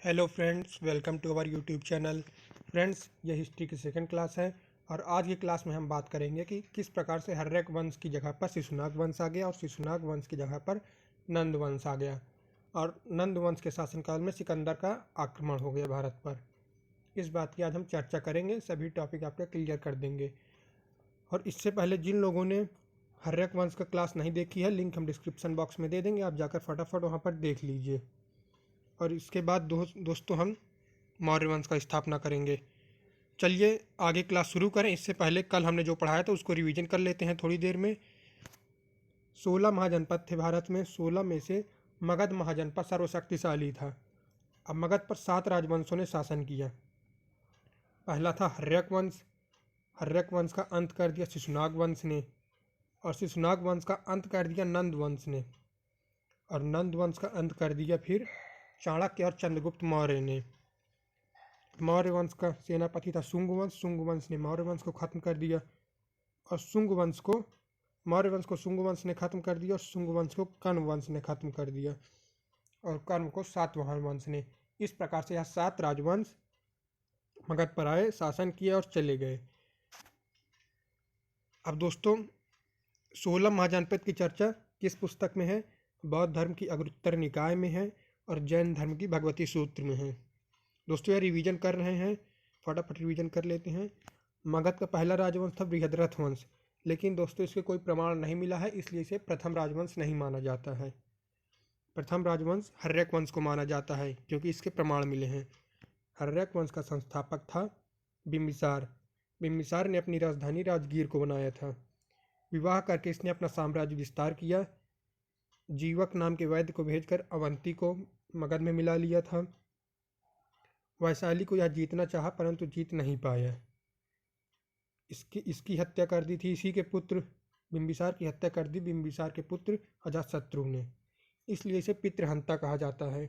Hello friends, welcome to our YouTube channel. Friends, ये history की second class है और आज की क्लास में हम बात करेंगे कि किस प्रकार से हर्यक वंश की जगह पर शिशुनाग वंश आ गया और शिशुनाग वंश की जगह पर नंद वंश आ गया और नंद वंश के शासनकाल में सिकंदर का आक्रमण हो गया भारत पर। इस बात की आज हम चर्चा करेंगे, सभी टॉपिक आपके क्लियर कर देंगे। और इससे पहले जिन लोगों ने हर्यक वंश का क्लास नहीं देखी है, लिंक हम डिस्क्रिप्शन बॉक्स में दे देंगे, आप जाकर फटाफट वहाँ पर देख लीजिए। और इसके बाद दोस्तों हम मौर्य वंश का स्थापना करेंगे। चलिए आगे क्लास शुरू करें। इससे पहले कल हमने जो पढ़ाया था उसको रिवीजन कर लेते हैं थोड़ी देर में। 16 महाजनपद थे भारत में, 16 में से मगध महाजनपद सर्वशक्तिशाली था। अब मगध पर 7 राजवंशों ने शासन किया। पहला था हर्यक वंश। हर्यक वंश का अंत कर दिया शिशुनाग वंश ने और शिशुनाग वंश का अंत कर दिया नंद वंश ने और नंद वंश का अंत कर दिया फिर चाणक्य और चंद्रगुप्त मौर्य ने। मौर्य वंश का सेनापति था शुंग वंश। शुंग वंश ने मौर्य वंश को खत्म कर दिया और मौर्य वंश को शुंग वंश ने खत्म कर दिया और शुंग वंश को कण्व वंश ने खत्म कर दिया और कण्व को सातवाहन वंश ने। इस प्रकार से यह 7 राजवंश मगध पर आए, शासन किए और चले गए। अब दोस्तों 16 महाजनपद की चर्चा किस पुस्तक में है? बौद्ध धर्म की अग्रुत्तर निकाय में है और जैन धर्म की भगवती सूत्र में है। दोस्तों यह रिवीजन कर रहे हैं, फटाफट रिवीजन कर लेते हैं। मगध का पहला राजवंश था बृहद्रथ वंश, लेकिन दोस्तों इसके कोई प्रमाण नहीं मिला है, इसलिए इसे प्रथम राजवंश नहीं माना जाता है। प्रथम राजवंश हर्यक वंश को माना जाता है क्योंकि इसके प्रमाण मिले हैं। हर्यक वंश का संस्थापक था बिम्बिसार। बिम्बिसार ने अपनी राजधानी राजगीर को बनाया था। विवाह करके इसने अपना साम्राज्य विस्तार किया। जीवक नाम के वैद्य को भेजकर अवंती को मगध में मिला लिया था। वैशाली को यह जीतना चाहा परंतु जीत नहीं पाया। इसकी हत्या कर दी थी इसी के पुत्र बिम्बिसार की हत्या कर दी बिम्बिसार के पुत्र अजातशत्रु ने, इसलिए इसे पितृहंता कहा जाता है।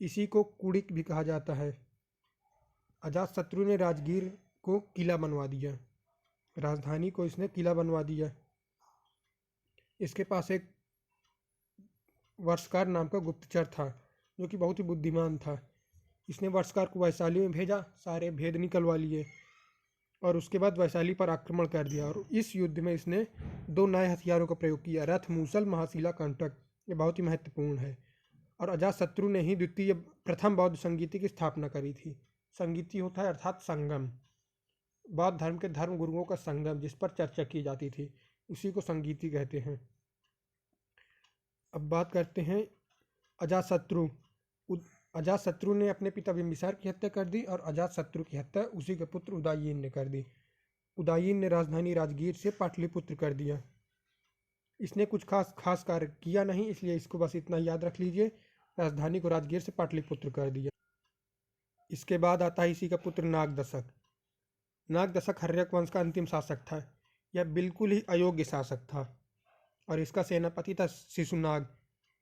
इसी को कुड़िक भी कहा जाता है। अजातशत्रु ने राजगीर को किला बनवा दिया, राजधानी को इसने किला बनवा दिया। इसके पास एक वर्षकार नाम का गुप्तचर था जो कि बहुत ही बुद्धिमान था। इसने वर्षकार को वैशाली में भेजा, सारे भेद निकलवा लिए और उसके बाद वैशाली पर आक्रमण कर दिया। और इस युद्ध में इसने 2 नए हथियारों का प्रयोग किया, रथ मूसल, महाशिला कंटक। ये बहुत ही महत्वपूर्ण है। और अजातशत्रु ने ही प्रथम बौद्ध संगीति की स्थापना करी थी। संगीति होता है अर्थात संगम, बौद्ध धर्म के धर्म गुरुओं का संगम जिस पर चर्चा की जाती थी, उसी को संगीति कहते हैं। अब बात करते हैं अजातशत्रु। अजातशत्रु ने अपने पिता बिम्बिसार की हत्या कर दी और अजातशत्रु की हत्या उसी के पुत्र उदयीन ने कर दी। उदयीन ने राजधानी राजगीर से पाटलिपुत्र कर दिया। इसने कुछ खास कार्य किया नहीं, इसलिए इसको बस इतना याद रख लीजिए, राजधानी को राजगीर से पाटलिपुत्र कर दिया। इसके बाद आता है इसी का पुत्र नागदशक। नागदशक हर्यक वंश का अंतिम शासक था। यह बिल्कुल ही अयोग्य शासक था और इसका सेनापति था शिशुनाग।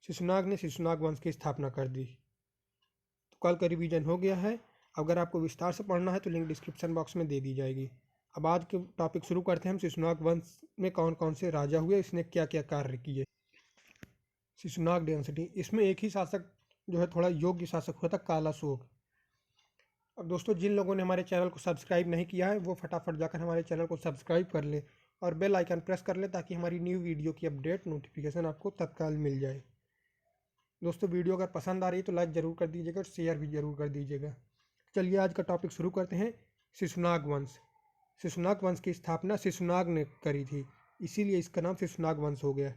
शिशुनाग ने शिशुनाग वंश की स्थापना कर दी। तो कल का रिवीजन हो गया है। अगर आपको विस्तार से पढ़ना है तो लिंक डिस्क्रिप्शन बॉक्स में दे दी जाएगी। अब आज के टॉपिक शुरू करते हैं। हम शिशुनाग वंश में कौन कौन से राजा हुए, इसने क्या क्या कार्य किए। शिशुनाग डेंसिटी, इसमें एक ही शासक जो है थोड़ा योग्य शासक हुआ था, कालाशोक। अब दोस्तों जिन लोगों ने हमारे चैनल को सब्सक्राइब नहीं किया है वो फटाफट जाकर हमारे चैनल को सब्सक्राइब कर ले और बेल आइकन प्रेस कर ले ताकि हमारी न्यू वीडियो की अपडेट नोटिफिकेशन आपको तत्काल मिल जाए। दोस्तों वीडियो अगर पसंद आ रही है तो लाइक ज़रूर कर दीजिएगा और शेयर भी ज़रूर कर दीजिएगा। चलिए आज का टॉपिक शुरू करते हैं। शिशुनाग वंश। शिशुनाग वंश की स्थापना शिशुनाग ने करी थी, इसीलिए इसका नाम शिशुनाग वंश हो गया।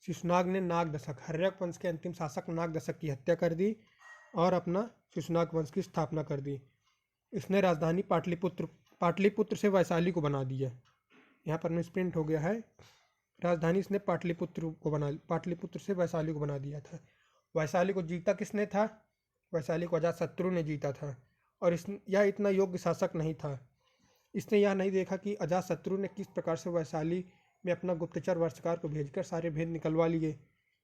शिशुनाग ने नागदशक, हर्यक वंश के अंतिम शासक नागदशक की हत्या कर दी और अपना शिशुनाग वंश की स्थापना कर दी। इसने राजधानी पाटलिपुत्र से वैशाली को बना दिया। यहाँ पर मिसप्रिंट हो गया है, राजधानी इसने पाटलिपुत्र से वैशाली को बना दिया था। वैशाली को जीता किसने था? वैशाली को अजातशत्रु ने जीता था और यह इतना योग्य शासक नहीं था। इसने यह नहीं देखा कि अजातशत्रु ने किस प्रकार से वैशाली में अपना गुप्तचर वर्षकार को भेजकर सारे भेद निकलवा लिए।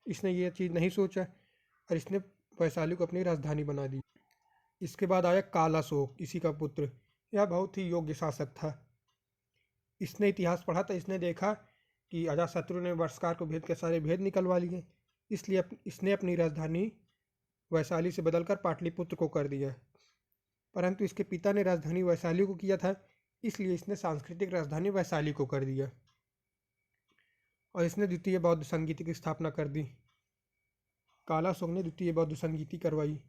इसने ये चीज़ नहीं सोचा और इसने वैशाली को अपनी राजधानी बना दी। इसके बाद आया कालाशोक, इसी का पुत्र। यह बहुत ही योग्य शासक था। इसने इतिहास पढ़ा था, इसने देखा कि अजातशत्रु ने वर्षकार को भेज कर सारे भेद निकलवा लिए, इसलिए इसने अपनी राजधानी वैशाली से बदलकर पाटलिपुत्र को कर दिया, परंतु इसके पिता ने राजधानी वैशाली को किया था, इसलिए इसने सांस्कृतिक राजधानी वैशाली को कर दिया। और इसने द्वितीय बौद्ध संगीति की स्थापना कर दी। काला अशोक ने द्वितीय बौद्ध संगीति करवाई।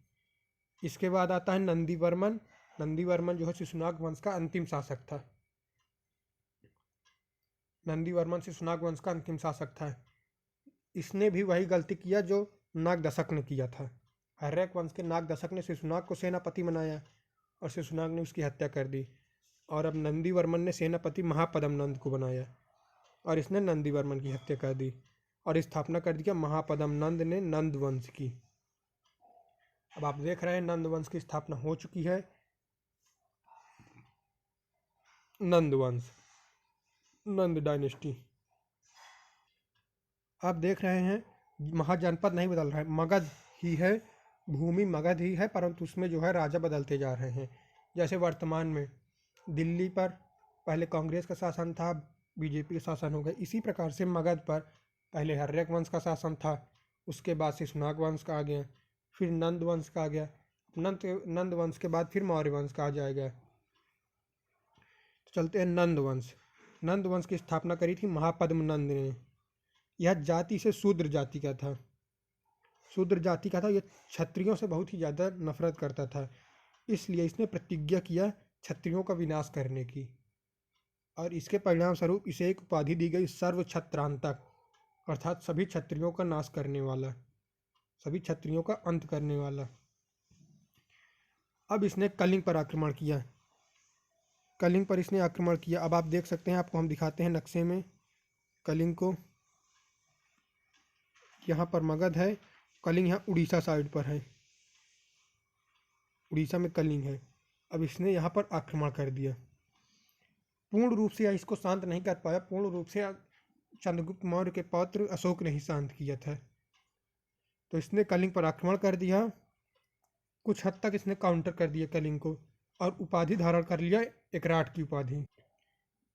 इसके बाद आता है नंदीवर्मन। नंदीवर्मन जो है शिशुनाग वंश का अंतिम शासक था। नंदीवर्मन शिशुनाग वंश का अंतिम शासक था। इसने भी वही गलती किया जो नागदशक ने किया था। हर्यक वंश के नागदशक ने शिशुनाग को सेनापति बनाया और शिशुनाग ने उसकी हत्या कर दी। और अब नंदीवर्मन ने सेनापति महापद्म नंद को बनाया और इसने नंदीवर्मन की हत्या कर दी और स्थापना कर दिया महापद्म नंद ने नंद वंश की। अब आप देख रहे हैं नंद वंश की स्थापना हो चुकी है। नंद वंश, नंद डायनेस्टी। आप देख रहे हैं महाजनपद नहीं बदल रहा है, मगध ही है, भूमि मगध ही है, परंतु उसमें जो है राजा बदलते जा रहे हैं। जैसे वर्तमान में दिल्ली पर पहले कांग्रेस का शासन था, बीजेपी का शासन हो गया। इसी प्रकार से मगध पर पहले हर्यक वंश का शासन था, उसके बाद शिशुनाग वंश का आ गया, फिर नंद वंश का आ गया, नंद वंश के बाद फिर मौर्य वंश का आ जाएगा। तो चलते हैं नंद वंश। नंद वंश की स्थापना करी थी महापद्म नंद ने। यह जाति से शूद्र जाति का था। शूद्र जाति का था, यह क्षत्रियों से बहुत ही ज़्यादा नफरत करता था, इसलिए इसने प्रतिज्ञा किया क्षत्रियों का विनाश करने की। और इसके परिणाम स्वरूप इसे एक उपाधि दी गई, सर्व क्षत्रांतक, अर्थात सभी क्षत्रियों का नाश करने वाला, सभी क्षत्रियों का अंत करने वाला। अब इसने कलिंग पर आक्रमण किया। कलिंग पर इसने आक्रमण किया। अब आप देख सकते हैं, आपको हम दिखाते हैं नक्शे में कलिंग को। यहाँ पर मगध है, कलिंग यहाँ उड़ीसा साइड पर है, उड़ीसा में कलिंग है। अब इसने यहाँ पर आक्रमण कर दिया। पूर्ण रूप से इसको शांत नहीं कर पाया, पूर्ण रूप से चंद्रगुप्त मौर्य के पौत्र अशोक ने ही शांत किया था। तो इसने कलिंग पर आक्रमण कर दिया। कुछ हद तक इसने काउंटर कर दिया कलिंग को और उपाधि धारण कर लिया, एकराट की उपाधि,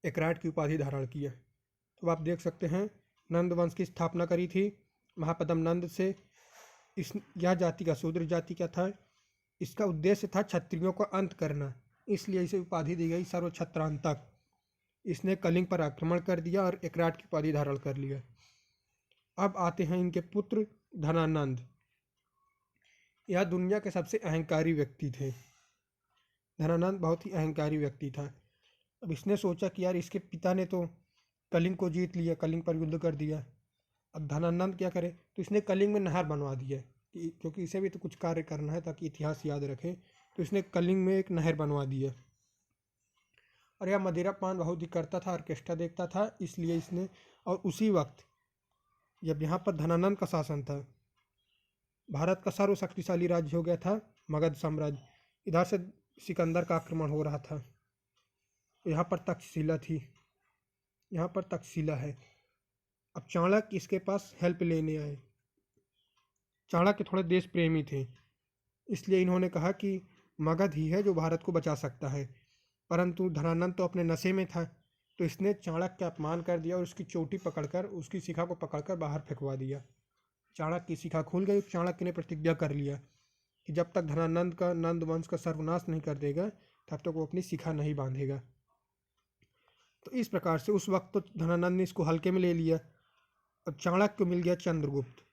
एकराट की उपाधि धारण किया। तो आप देख सकते हैं नंद वंश की स्थापना करी थी महापद्म नंद से। यह जाति का शूद्र जाति का था। इसका उद्देश्य था क्षत्रियों को अंत करना, इसलिए इसे उपाधि दी गई सर्व क्षत्रांतक। इसने कलिंग पर आक्रमण कर दिया और एकराट की उपाधि धारण कर लिया। अब आते हैं इनके पुत्र धनानंद। यह दुनिया के सबसे अहंकारी व्यक्ति थे। धनानंद बहुत ही अहंकारी व्यक्ति था। अब इसने सोचा कि यार इसके पिता ने तो कलिंग को जीत लिया, कलिंग पर युद्ध कर दिया, अब धनानंद क्या करे। तो इसने कलिंग में नहर बनवा दिया, क्योंकि इसे भी तो कुछ कार्य करना है ताकि इतिहास याद रखे। तो इसने कलिंग में एक नहर बनवा दिया। और यह मदिरा पान बहुत ही करता था, ऑर्केस्ट्रा देखता था, इसलिए इसने, और उसी वक्त जब यहाँ पर धनानंद का शासन था, भारत का सर्वशक्तिशाली राज्य हो गया था मगध साम्राज्य। इधर से सिकंदर का आक्रमण हो रहा था। तो यहाँ पर तक्षशिला थी, यहाँ पर तक्षशिला है। अब चाणक्य इसके पास हेल्प लेने आए। चाणक्य थोड़े देश प्रेमी थे, इसलिए इन्होंने कहा कि मगध ही है जो भारत को बचा सकता है। परंतु धनानंद तो अपने नशे में था, तो इसने चाणक्य का अपमान कर दिया और उसकी चोटी पकड़कर, उसकी शिखा को पकड़कर बाहर फेंकवा दिया। चाणक्य की शिखा खुल गई। चाणक्य ने प्रतिज्ञा कर लिया कि जब तक धनानंद का, नंद वंश का सर्वनाश नहीं कर देगा, तब तक वो अपनी शिखा नहीं बांधेगा। तो इस प्रकार से उस वक्त तो धनानंद ने इसको हल्के में ले लिया। अब चाणक्य को मिल गया चंद्रगुप्त।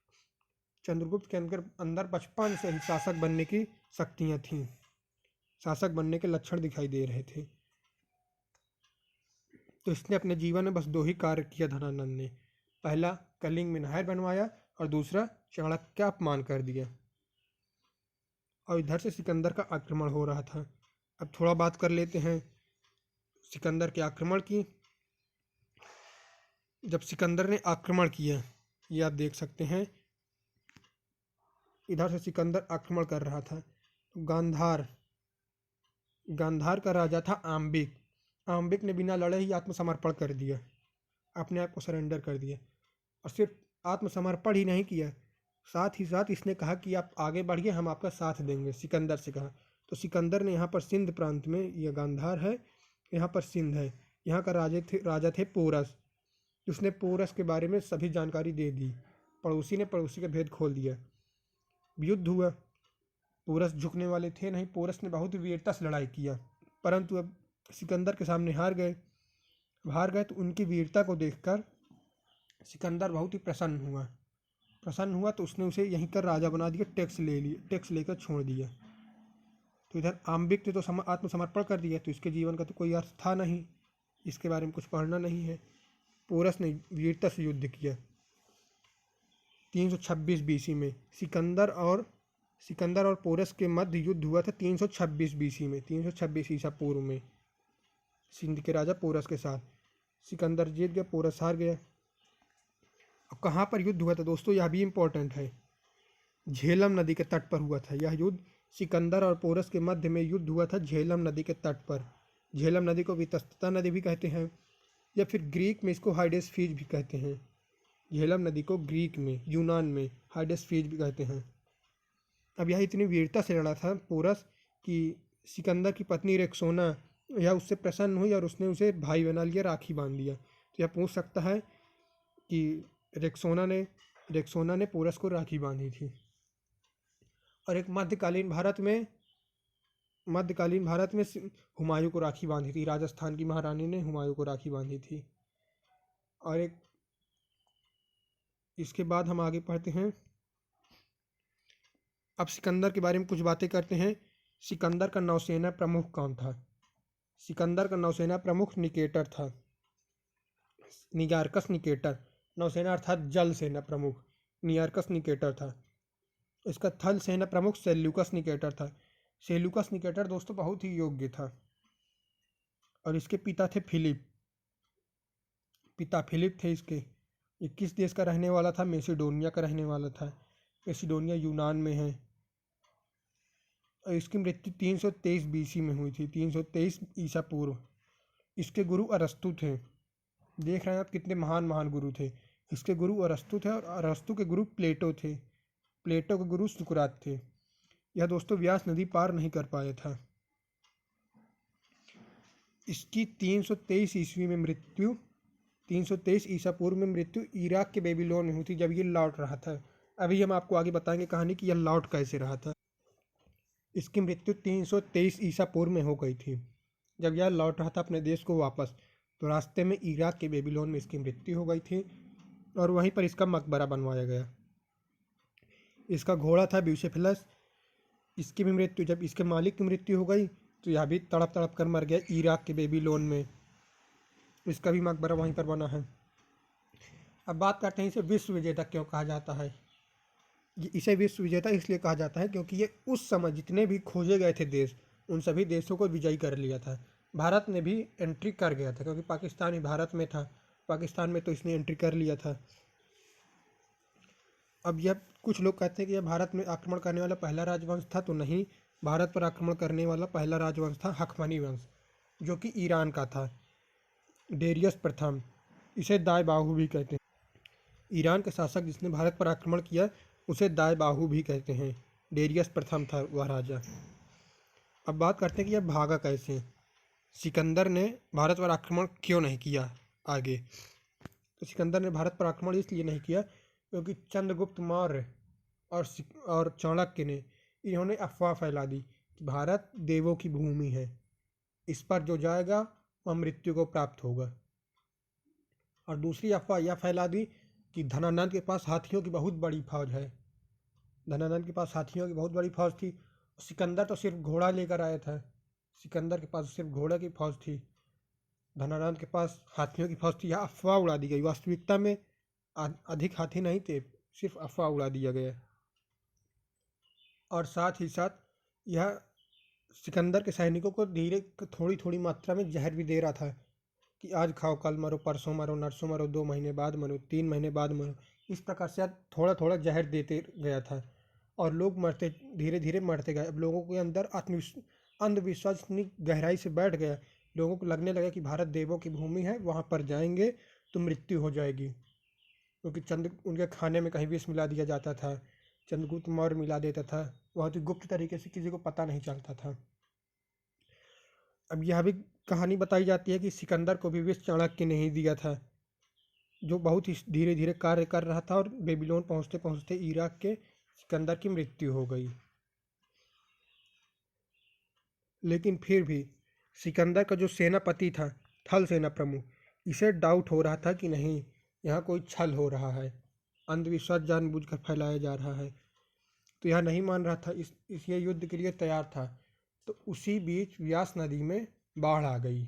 चंद्रगुप्त के अंदर बचपन से ही शासक बनने की शक्तियाँ थीं, शासक बनने के लक्षण दिखाई दे रहे थे। तो इसने अपने जीवन में बस दो ही कार्य किया धनानंद ने, पहला कलिंग में नहर बनवाया और दूसरा चाणक्य का अपमान कर दिया। और इधर से सिकंदर का आक्रमण हो रहा था। अब थोड़ा बात कर लेते हैं सिकंदर के आक्रमण की। जब सिकंदर ने आक्रमण किया, ये आप देख सकते हैं, इधर से सिकंदर आक्रमण कर रहा था। गांधार, गांधार का राजा था आम्बिक। आम्बिक ने बिना लड़े ही आत्मसमर्पण कर दिया, अपने आप को सरेंडर कर दिया। और सिर्फ आत्मसमर्पण ही नहीं किया, साथ ही साथ इसने कहा कि आप आगे बढ़िए, हम आपका साथ देंगे, सिकंदर से कहा। तो सिकंदर ने यहाँ पर सिंध प्रांत में, यह गांधार है, यहाँ पर सिंध है, यहाँ का राजा थे पोरस। उसने पोरस के बारे में सभी जानकारी दे दी, पड़ोसी ने पड़ोसी का भेद खोल दिया। युद्ध हुआ। पोरस झुकने वाले थे नहीं, पोरस ने बहुत वीरता से लड़ाई किया, परंतु अब सिकंदर के सामने हार गए तो उनकी वीरता को देखकर सिकंदर बहुत ही प्रसन्न हुआ तो उसने उसे यहीं कर राजा बना दिया, टैक्स लेकर छोड़ दिया। तो इधर आम्बिक ने तो आत्मसमर्पण कर दिया, तो इसके जीवन का तो कोई अर्थ था नहीं, इसके बारे में कुछ पढ़ना नहीं है। पोरस ने वीरता से युद्ध किया। 326 बीसी में सिकंदर और पोरस के मध्य युद्ध हुआ था 326 बीसी में, 326 ईसा पूर्व में सिंध के राजा पोरस के साथ। सिकंदर जीत गया, पोरस हार गया। अब कहाँ पर युद्ध हुआ था दोस्तों, यह भी इम्पोर्टेंट है। झेलम नदी के तट पर हुआ था यह युद्ध। सिकंदर और पोरस के मध्य में युद्ध हुआ था झेलम नदी के तट पर। झेलम नदी को वितस्ता नदी भी कहते हैं, या फिर ग्रीक में इसको हाइडेस्फीज भी कहते हैं। झेलम नदी को ग्रीक में, यूनान में हाइडेस्फीज भी कहते हैं। अब यह इतनी वीरता से लड़ा था पोरस कि सिकंदर की पत्नी रेक्सोना यह उससे प्रसन्न हुई और उसने उसे भाई बना लिया, राखी बांध दिया। तो यह पूछ सकता है कि रेक्सोना ने पोरस को राखी बांधी थी। और एक मध्यकालीन भारत में हुमायूं को राखी बांधी थी, राजस्थान की महारानी ने हुमायूं को राखी बांधी थी। और एक इसके बाद हम आगे पढ़ते हैं। अब सिकंदर के बारे में कुछ बातें करते हैं। सिकंदर का नौसेना प्रमुख कौन था? सिकंदर का नौसेना प्रमुख निकेटर था, निगार्कस निकेटर। नौसेना अर्थात जल सेना प्रमुख निगार्कस निकेटर था। इसका थल सेना प्रमुख सेल्यूकस निकेटर था। सेल्यूकस निकेटर दोस्तों बहुत ही योग्य था। और इसके पिता थे फिलिप थे इसके। 21 देश का रहने वाला था, मेसिडोनिया का रहने वाला था। मेसिडोनिया यूनान में है। और इसकी मृत्यु 323 बीसी में हुई थी, 323 ईसा पूर्व। इसके गुरु अरस्तु थे। देख रहे हैं आप कितने महान गुरु थे। इसके गुरु अरस्तु थे और अरस्तु के गुरु प्लेटो थे। प्लेटो के गुरु सुकरात थे। यह दोस्तों व्यास नदी पार नहीं कर पाया था। इसकी 323 ईस्वी में मृत्यु, 323 ईसा पूर्व में मृत्यु इराक के बेबीलोन में हुई थी, जब ये लौट रहा था। अभी हम आपको आगे बताएंगे कहानी कि यह लौट कैसे रहा था। इसकी मृत्यु 323 ईसा पूर्व में हो गई थी, जब यह लौट रहा था अपने देश को वापस। तो रास्ते में इराक के बेबीलोन में इसकी मृत्यु हो गई थी और वहीं पर इसका मकबरा बनवाया गया। इसका घोड़ा था ब्यूसेफेलस। इसकी भी मृत्यु, जब इसके मालिक की मृत्यु हो गई तो यह भी तड़प कर मर गया इराक के बेबीलोन में। इसका भी मकबरा वहीं पर बना है। अब बात करते हैं इसे विश्व विजेता क्यों कहा जाता है। इसे विश्व विजेता इसलिए कहा जाता है क्योंकि ये उस समय जितने भी खोजे गए थे देश, उन सभी देशों को विजयी कर लिया था। भारत ने भी एंट्री कर गया था, क्योंकि पाकिस्तान ही भारत में था। पाकिस्तान में तो इसने एंट्री कर लिया था। अब यह कुछ लोग कहते हैं कि यह भारत में आक्रमण करने वाला पहला राजवंश था, तो नहीं। भारत पर आक्रमण करने वाला पहला राजवंश था हखमनी वंश, जो कि ईरान का था। डेरियस प्रथम, इसे दाई बाहु भी कहते हैं। ईरान के शासक जिसने भारत पर आक्रमण किया उसे दाई बाहु भी कहते हैं। डेरियस प्रथम था वह राजा। अब बात करते हैं कि यह भागा कैसे। सिकंदर ने भारत पर आक्रमण क्यों नहीं किया आगे। तो सिकंदर ने भारत पर आक्रमण इसलिए नहीं किया क्योंकि चंद्रगुप्त मौर्य और चाणक्य ने इन्होंने अफवाह फैला दी कि भारत देवों की भूमि है, इस पर जो जाएगा वह मृत्यु को प्राप्त होगा। और दूसरी अफवाह यह फैला दी कि धनानंद के पास हाथियों की बहुत बड़ी फौज है। धनानंद के पास हाथियों की बहुत बड़ी फौज थी। सिकंदर तो सिर्फ घोड़ा लेकर आया था। सिकंदर के पास सिर्फ घोड़े की फौज थी, धनानंद के पास हाथियों की फौज थी। यह अफवाह उड़ा दी गई। वास्तविकता में अधिक हाथी नहीं थे, सिर्फ अफवाह उड़ा दिया गया। और साथ ही साथ यह सिकंदर के सैनिकों को थोड़ी थोड़ी मात्रा में जहर भी दे रहा था कि आज खाओ, कल मरो, परसों मरो, नरसों मरो, 2 महीने बाद मरो, 3 महीने बाद मरो। इस प्रकार से थोड़ा थोड़ा जहर देते गया था और लोग धीरे धीरे मरते गए। अब लोगों के अंदर अंधविश्वास इतनी गहराई से बैठ गया, लोगों को लगने लगा कि भारत देवों की भूमि है, वहाँ पर जाएंगे तो मृत्यु हो जाएगी। क्योंकि उनके खाने में कहीं विष मिला दिया जाता था, चंद्रगुप्त मौर्य मिला देता था, बहुत ही गुप्त तरीके से, किसी को पता नहीं चलता था। अब यह भी कहानी बताई जाती है कि सिकंदर को भी विष चाणक्य ने ही दिया था, जो बहुत ही धीरे धीरे कार्य कर रहा था। और बेबीलोन पहुँचते पहुँचते इराक के सिकंदर की मृत्यु हो गई। लेकिन फिर भी सिकंदर का जो सेनापति था, थल सेना प्रमुख, इसे डाउट हो रहा था कि नहीं, यहाँ कोई छल हो रहा है, अंधविश्वास जानबूझकर फैलाया जा रहा है। तो यह नहीं मान रहा था, इस ये युद्ध के लिए तैयार था। तो उसी बीच व्यास नदी में बाढ़ आ गई।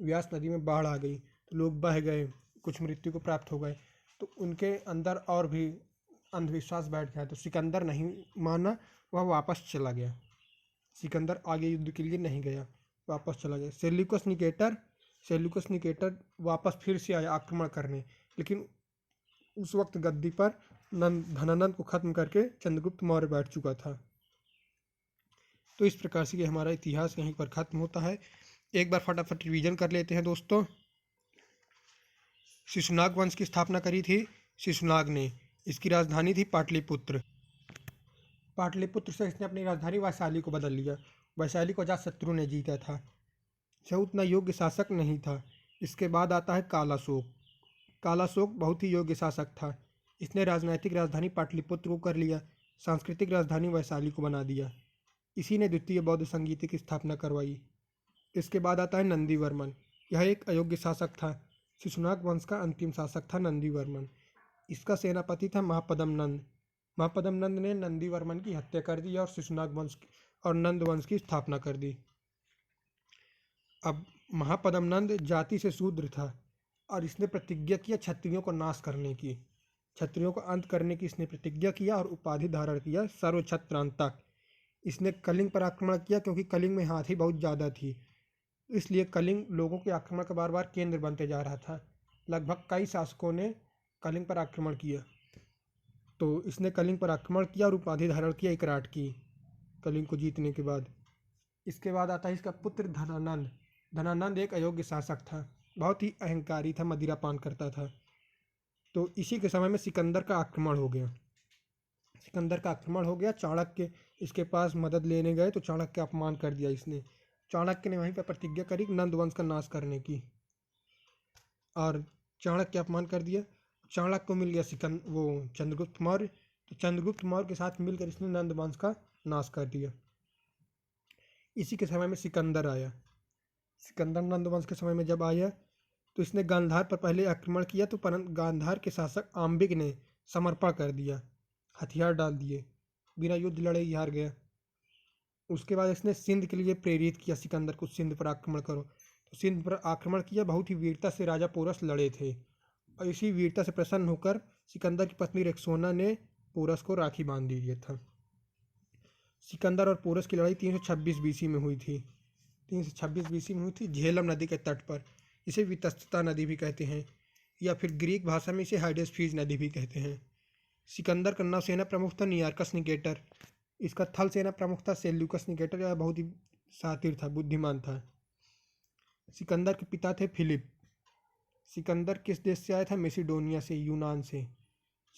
व्यास नदी में बाढ़ आ गई तो लोग बह गए, कुछ मृत्यु को प्राप्त हो गए। तो उनके अंदर और भी अंधविश्वास बैठ गया। तो सिकंदर नहीं माना, वह वापस चला गया। सिकंदर आगे युद्ध के लिए नहीं गया, वापस चला गया। सेल्यूकस निकेटर वापस फिर से आया आक्रमण करने, लेकिन उस वक्त गद्दी पर धनानंद को खत्म करके चंद्रगुप्त मौर्य बैठ चुका था। तो इस प्रकार से हमारा इतिहास यहीं पर खत्म होता है। एक बार फटाफट रिवीजन कर लेते हैं दोस्तों। शिशुनाग वंश की स्थापना करी थी शिशुनाग ने। इसकी राजधानी थी पाटलिपुत्र। पाटलिपुत्र से इसने अपनी राजधानी वैशाली को बदल लिया। वैशाली को अजातशत्रु ने जीता था। यह उतना योग्य शासक नहीं था। इसके बाद आता है कालाशोक। कालाशोक बहुत ही योग्य शासक था। इसने राजनैतिक राजधानी पाटलिपुत्र को कर लिया, सांस्कृतिक राजधानी वैशाली को बना दिया। इसी ने द्वितीय बौद्ध संगीति की स्थापना करवाई। इसके बाद आता है नंदीवर्मन। यह एक अयोग्य शासक था। शिशुनाग वंश का अंतिम शासक था नंदीवर्मन। इसका सेनापति था महापद्म नंद। महापद्म नंद ने नंदीवर्मन की हत्या कर दी और शिशुनाग वंश और नंद वंश की स्थापना कर दी। अब महापद्म नंद जाति से शूद्र था और इसने प्रतिज्ञा किया क्षत्रियों को नाश करने की, क्षत्रियों को अंत करने की इसने प्रतिज्ञा किया और उपाधि धारण किया सर्वक्षत्रांतक। इसने कलिंग पर आक्रमण किया क्योंकि कलिंग में हाथी बहुत ज़्यादा थी, इसलिए कलिंग लोगों के आक्रमण का बार बार केंद्र बनते जा रहा था। लगभग कई शासकों ने कलिंग पर आक्रमण किया, तो इसने कलिंग पर आक्रमण किया और उपाधि धारण किया एकराट की, कलिंग को जीतने के बाद। इसके बाद आता है इसका पुत्र धनानंद। धनानंद एक अयोग्य शासक था, बहुत ही अहंकारी था, मदिरापान करता था। तो इसी के समय में सिकंदर का आक्रमण हो गया। चाणक्य इसके पास मदद लेने गए तो चाणक्य का अपमान कर दिया इसने। चाणक्य ने वहीं पर प्रतिज्ञा करी नंद वंश का नाश करने की और चाणक्य अपमान कर दिया। चाणक्य को मिल गया चंद्रगुप्त मौर्य। तो चंद्रगुप्त मौर्य के साथ मिलकर इसने नंद वंश का नाश कर दिया। इसी के समय में सिकंदर आया। सिकंदर नंद वंश के समय में जब आया तो इसने गांधार पर पहले आक्रमण किया, तो परंतु गांधार के शासक आम्बिक ने समर्पण कर दिया, हथियार डाल दिए, बिना युद्ध लड़े ही हार गया। उसके बाद इसने सिंध के लिए प्रेरित किया सिकंदर को, सिंध पर आक्रमण करो। तो सिंध पर आक्रमण किया। बहुत ही वीरता से राजा पोरस लड़े थे और इसी वीरता से प्रसन्न होकर सिकंदर की पत्नी रेक्सोना ने पोरस को राखी बांध दिया था। सिकंदर और पोरस की लड़ाई 326 बीसी में हुई थी। 326 बीसी में हुई थी झेलम नदी के तट पर। इसे वितस्ता नदी भी कहते हैं, या फिर ग्रीक भाषा में इसे हाइडेस्फीज नदी भी कहते हैं। सिकंदर का नौसेना प्रमुख था नियार्कस निकेटर। इसका थल सेना प्रमुख था सेल्यूकस निकेटर। यह बहुत ही शातिर था, बुद्धिमान था। सिकंदर के पिता थे फिलिप। सिकंदर किस देश से आया था? मेसिडोनिया से, यूनान से।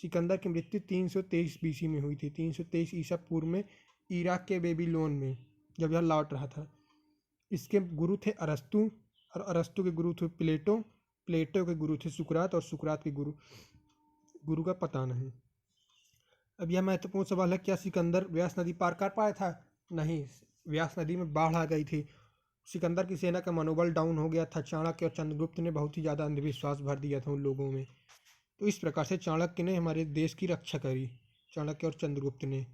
सिकंदर की मृत्यु 323 बीसी में हुई थी। 323 ईसा पूर्व में इराक के बेबीलोन में, जब यह लौट रहा था। इसके गुरु थे अरस्तु और अरस्तु के गुरु थे प्लेटो। प्लेटो के गुरु थे सुकरात और सुकरात के गुरु का पता नहीं। अब यह महत्वपूर्ण सवाल है, क्या सिकंदर व्यास नदी पार कर पाया था? नहीं, व्यास नदी में बाढ़ आ गई थी। सिकंदर की सेना का मनोबल डाउन हो गया था। चाणक्य और चंद्रगुप्त ने बहुत ही ज़्यादा अंधविश्वास भर दिया था उन लोगों में। तो इस प्रकार से चाणक्य ने हमारे देश की रक्षा करी, चाणक्य और चंद्रगुप्त ने।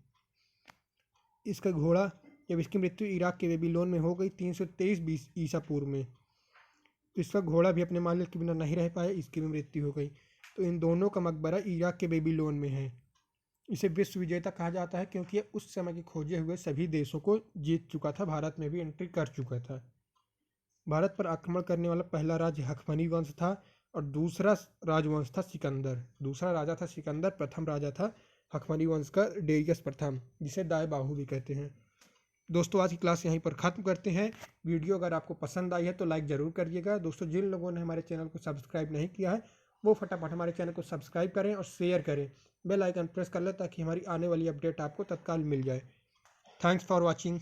इसका घोड़ा, जब इसकी मृत्यु इराक के बेबीलोन में हो गई 323 ईसा पूर्व में, तो इसका घोड़ा भी अपने मालिक के बिना नहीं रह पाया, इसकी भी मृत्यु हो गई। तो इन दोनों का मकबरा इराक के बेबीलोन में है। इसे विश्व विजेता कहा जाता है क्योंकि यह उस समय के खोजे हुए सभी देशों को जीत चुका था, भारत में भी एंट्री कर चुका था। भारत पर आक्रमण करने वाला पहला राज्य हखमनी वंश था और दूसरा राजवंश था सिकंदर। दूसरा राजा था सिकंदर, प्रथम राजा था हखमनी वंश का डेरियस प्रथम, जिसे दाए बाहु भी कहते हैं। दोस्तों, आज की क्लास यहीं पर ख़त्म करते हैं। वीडियो अगर आपको पसंद आई है तो लाइक ज़रूर करिएगा। दोस्तों, जिन लोगों ने हमारे चैनल को सब्सक्राइब नहीं किया है वो फटाफट हमारे चैनल को सब्सक्राइब करें और शेयर करें, बेल आइकन प्रेस कर लें ताकि हमारी आने वाली अपडेट आपको तत्काल मिल जाए। Thanks for watching.